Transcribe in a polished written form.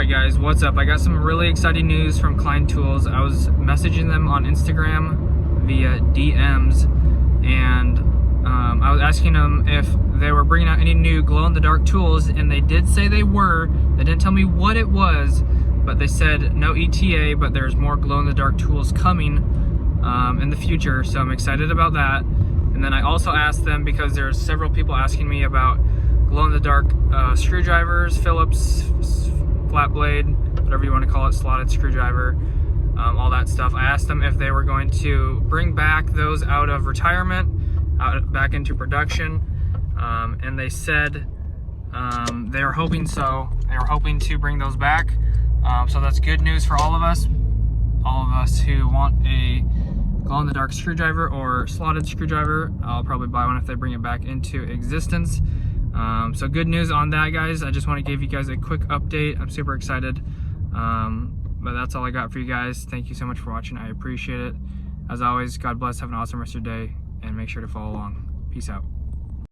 Alright guys, what's up? I got some really exciting news from Klein Tools. I was messaging them on Instagram via DMs, and I was asking them if they were bringing out any new glow-in-the-dark tools, and they did say they were. They didn't tell me what it was, but they said no ETA, but there's more glow-in-the-dark tools coming in the future, so I'm excited about that. And then I also asked them, because there's several people asking me about glow-in-the-dark screwdrivers, Phillips, flat blade, whatever you want to call it, slotted screwdriver, all that stuff. I asked them if they were going to bring back those out of retirement, back into production, and they said they were hoping so. They were hoping to bring those back, so that's good news for all of us who want a glow-in-the-dark screwdriver or slotted screwdriver. I'll probably buy one if they bring it back into existence. So good news on that, guys. I just want to give you guys a quick update. I'm super excited, but that's all I got for you guys. Thank you so much for watching. I appreciate it. As always, God bless. Have an awesome rest of your day, and make sure to follow along. Peace out.